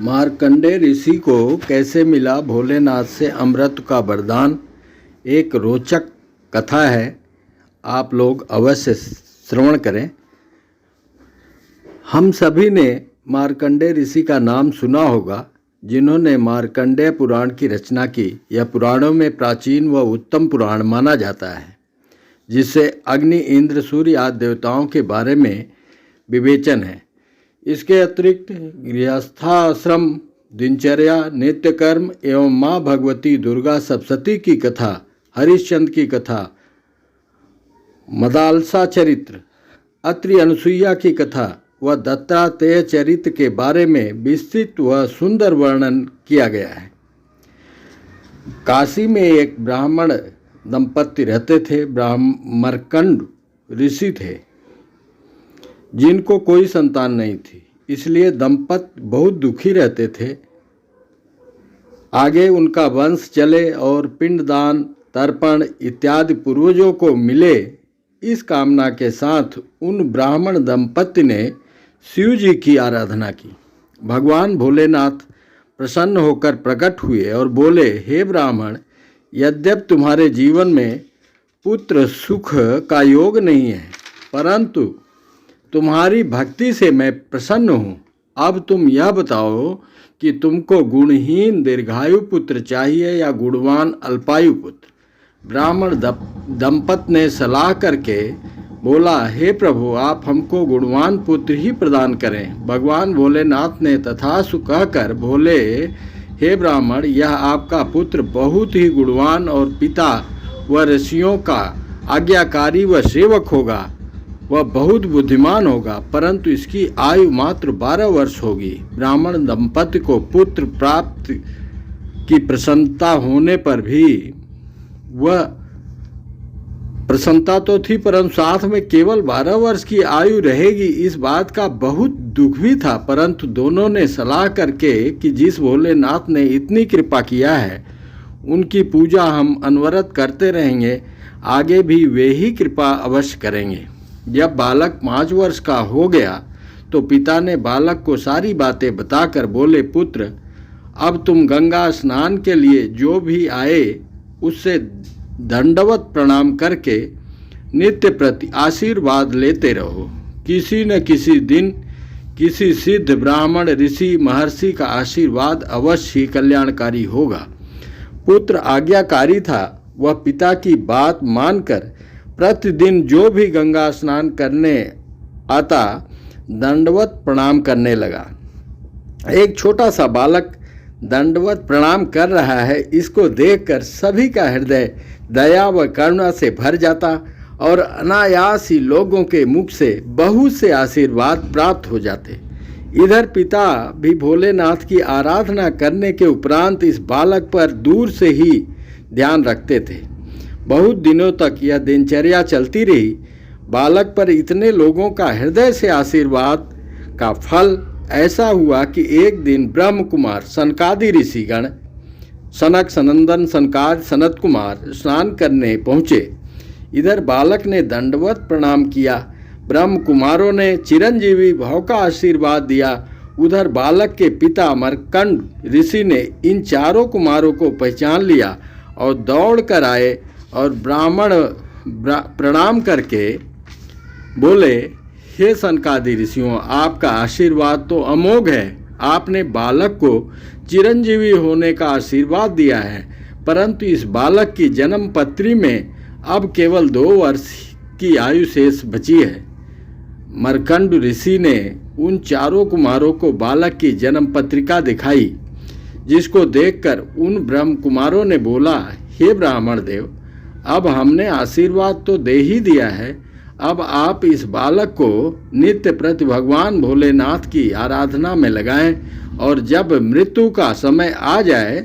मार्कंडेय ऋषि को कैसे मिला भोलेनाथ से अमृत का वरदान। एक रोचक कथा है, आप लोग अवश्य श्रवण करें। हम सभी ने मार्कंडेय ऋषि का नाम सुना होगा, जिन्होंने मार्कंडेय पुराण की रचना की। यह पुराणों में प्राचीन व उत्तम पुराण माना जाता है, जिससे अग्नि, इंद्र, सूर्य आदि देवताओं के बारे में विवेचन है। इसके अतिरिक्त गृहस्थाश्रम, दिनचर्या, नित्य कर्म एवं माँ भगवती दुर्गा सप्तशती की कथा, हरिश्चंद्र की कथा, मदालसा चरित्र, अत्रि अनुसुईया की कथा व दत्तात्रेय चरित्र के बारे में विस्तृत व सुंदर वर्णन किया गया है। काशी में एक ब्राह्मण दंपति रहते थे। मार्कंड ऋषि थे, जिनको कोई संतान नहीं थी, इसलिए दंपति बहुत दुखी रहते थे। आगे उनका वंश चले और पिंडदान, तर्पण इत्यादि पूर्वजों को मिले, इस कामना के साथ उन ब्राह्मण दंपति ने शिव जी की आराधना की। भगवान भोलेनाथ प्रसन्न होकर प्रकट हुए और बोले, हे ब्राह्मण, यद्यपि तुम्हारे जीवन में पुत्र सुख का योग नहीं है, परंतु तुम्हारी भक्ति से मैं प्रसन्न हूँ। अब तुम यह बताओ कि तुमको गुणहीन दीर्घायु पुत्र चाहिए या गुणवान अल्पायु पुत्र। ब्राह्मण दंपति ने सलाह करके बोला, हे प्रभु, आप हमको गुणवान पुत्र ही प्रदान करें। भगवान भोलेनाथ ने तथास्तु कहकर बोले, हे ब्राह्मण, यह आपका पुत्र बहुत ही गुणवान और पिता व ऋषियों का आज्ञाकारी व सेवक होगा। वह बहुत बुद्धिमान होगा, परंतु इसकी आयु मात्र 12 वर्ष होगी। ब्राह्मण दंपति को पुत्र प्राप्त की प्रसन्नता होने पर भी वह प्रसन्नता तो थी, परंतु साथ में केवल 12 वर्ष की आयु रहेगी, इस बात का बहुत दुख भी था। परंतु दोनों ने सलाह करके कि जिस भोलेनाथ ने इतनी कृपा किया है, उनकी पूजा हम अनवरत करते रहेंगे, आगे भी वे ही कृपा अवश्य करेंगे। जब बालक 5 वर्ष का हो गया तो पिता ने बालक को सारी बातें बताकर बोले, पुत्र, अब तुम गंगा स्नान के लिए जो भी आए उससे दंडवत प्रणाम करके नित्य प्रति आशीर्वाद लेते रहो। किसी न किसी दिन किसी सिद्ध ब्राह्मण, ऋषि, महर्षि का आशीर्वाद अवश्य ही कल्याणकारी होगा। पुत्र आज्ञाकारी था। वह पिता की बात मानकर प्रतिदिन जो भी गंगा स्नान करने आता, दंडवत प्रणाम करने लगा। एक छोटा सा बालक दंडवत प्रणाम कर रहा है, इसको देखकर सभी का हृदय दया व करुणा से भर जाता और अनायास ही लोगों के मुख से बहुत से आशीर्वाद प्राप्त हो जाते। इधर पिता भी भोलेनाथ की आराधना करने के उपरांत इस बालक पर दूर से ही ध्यान रखते थे। बहुत दिनों तक यह दिनचर्या चलती रही। बालक पर इतने लोगों का हृदय से आशीर्वाद का फल ऐसा हुआ कि एक दिन ब्रह्म कुमार सनकादि ऋषिगण, सनक, सनंदन, सनकादि, सनत कुमार स्नान करने पहुँचे। इधर बालक ने दंडवत प्रणाम किया। ब्रह्म कुमारों ने चिरंजीवी भाव का आशीर्वाद दिया। उधर बालक के पिता मार्कंड ऋषि ने इन चारों कुमारों को पहचान लिया और दौड़ कर आए और ब्राह्मण प्रणाम करके बोले, हे सनकादि ऋषियों, आपका आशीर्वाद तो अमोघ है। आपने बालक को चिरंजीवी होने का आशीर्वाद दिया है, परंतु इस बालक की जन्म पत्री में अब केवल 2 वर्ष की आयु शेष बची है। मार्कंड ऋषि ने उन चारों कुमारों को बालक की जन्म पत्रिका दिखाई, जिसको देखकर उन ब्रह्म कुमारों ने बोला, हे ब्राह्मण देव, अब हमने आशीर्वाद तो दे ही दिया है, अब आप इस बालक को नित्य प्रति भगवान भोलेनाथ की आराधना में लगाएं और जब मृत्यु का समय आ जाए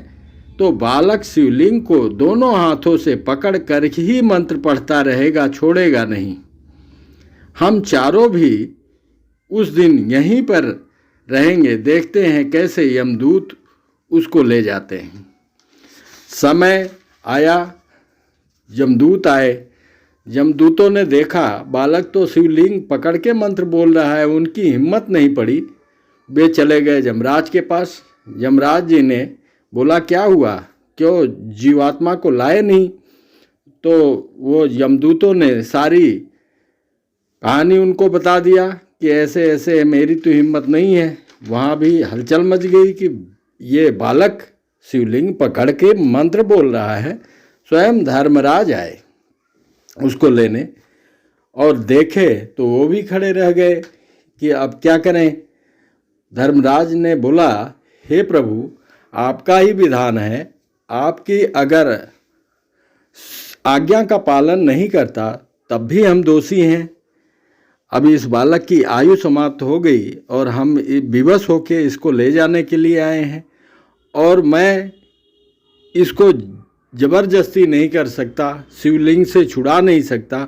तो बालक शिवलिंग को दोनों हाथों से पकड़ कर ही मंत्र पढ़ता रहेगा, छोड़ेगा नहीं। हम चारों भी उस दिन यहीं पर रहेंगे, देखते हैं कैसे यमदूत उसको ले जाते हैं। समय आया, यमदूत आए। यमदूतों ने देखा बालक तो शिवलिंग पकड़ के मंत्र बोल रहा है, उनकी हिम्मत नहीं पड़ी। वे चले गए यमराज के पास। यमराज जी ने बोला क्या हुआ, क्यों जीवात्मा को लाए नहीं? तो वो यमदूतों ने सारी कहानी उनको बता दिया कि ऐसे ऐसे है, मेरी तो हिम्मत नहीं है। वहाँ भी हलचल मच गई कि ये बालक शिवलिंग पकड़ के मंत्र बोल रहा है। स्वयं धर्मराज आए उसको लेने और देखे तो वो भी खड़े रह गए कि अब क्या करें। धर्मराज ने बोला, हे प्रभु, आपका ही विधान है, आपकी अगर आज्ञा का पालन नहीं करता तब भी हम दोषी हैं। अब इस बालक की आयु समाप्त हो गई और हम विवश होकर इसको ले जाने के लिए आए हैं, और मैं इसको जबरदस्ती नहीं कर सकता, शिवलिंग से छुड़ा नहीं सकता,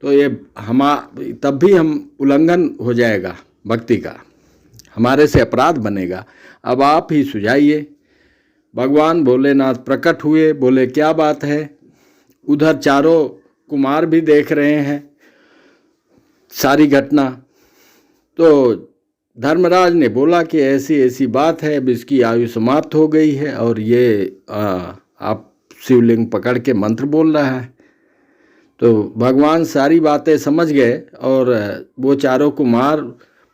तो ये तब भी हम उल्लंघन हो जाएगा भक्ति का, हमारे से अपराध बनेगा। अब आप ही सुझाइए। भगवान भोलेनाथ प्रकट हुए, बोले क्या बात है। उधर चारों कुमार भी देख रहे हैं सारी घटना। तो धर्मराज ने बोला कि ऐसी ऐसी बात है, अब इसकी आयु समाप्त हो गई है और ये आप शिवलिंग पकड़ के मंत्र बोल रहा है। तो भगवान सारी बातें समझ गए और वो चारों कुमार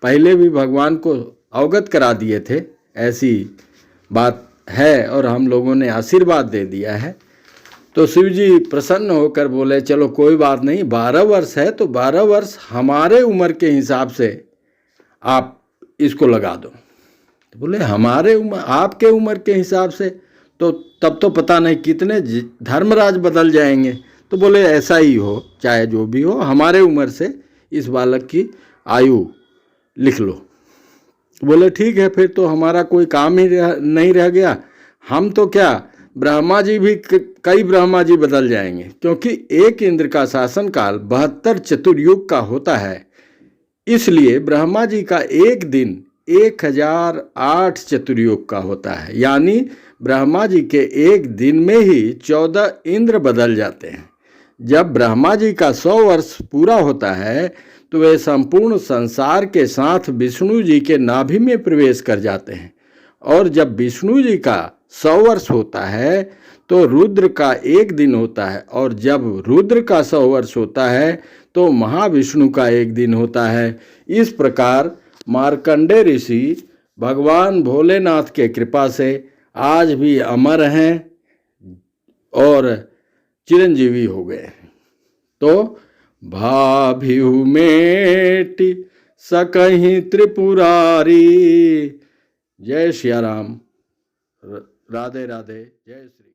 पहले भी भगवान को अवगत करा दिए थे, ऐसी बात है और हम लोगों ने आशीर्वाद दे दिया है। तो शिव जी प्रसन्न होकर बोले चलो कोई बात नहीं, 12 वर्ष है तो 12 वर्ष हमारे उम्र के हिसाब से आप इसको लगा दो। तो बोले हमारे उम्र, आपके उम्र के हिसाब से? तो तब तो पता नहीं कितने धर्मराज बदल जाएंगे। तो बोले ऐसा ही हो, चाहे जो भी हो, हमारे उम्र से इस बालक की आयु लिख लो। बोले ठीक है, फिर तो हमारा कोई काम ही नहीं रह गया। हम तो क्या, ब्रह्मा जी भी, कई ब्रह्मा जी बदल जाएंगे, क्योंकि एक इंद्र का शासनकाल 72 चतुर्युग का होता है। इसलिए ब्रह्मा जी का एक दिन 1008 चतुर्युग का होता है, यानी ब्रह्मा जी के एक दिन में ही 14 इंद्र बदल जाते हैं। जब ब्रह्मा जी का 100 वर्ष पूरा होता है तो वे संपूर्ण संसार के साथ विष्णु जी के नाभि में प्रवेश कर जाते हैं, और जब विष्णु जी का 100 वर्ष होता है तो रुद्र का एक दिन होता है, और जब रुद्र का 100 वर्ष होता है तो महाविष्णु का एक दिन होता है। इस प्रकार मार्कंडेय ऋषि भगवान भोलेनाथ के कृपा से आज भी अमर हैं और चिरंजीवी हो गए। तो भाभिहु मेटि सकहि त्रिपुरारी। जय श्री राम। राधे राधे। जय श्री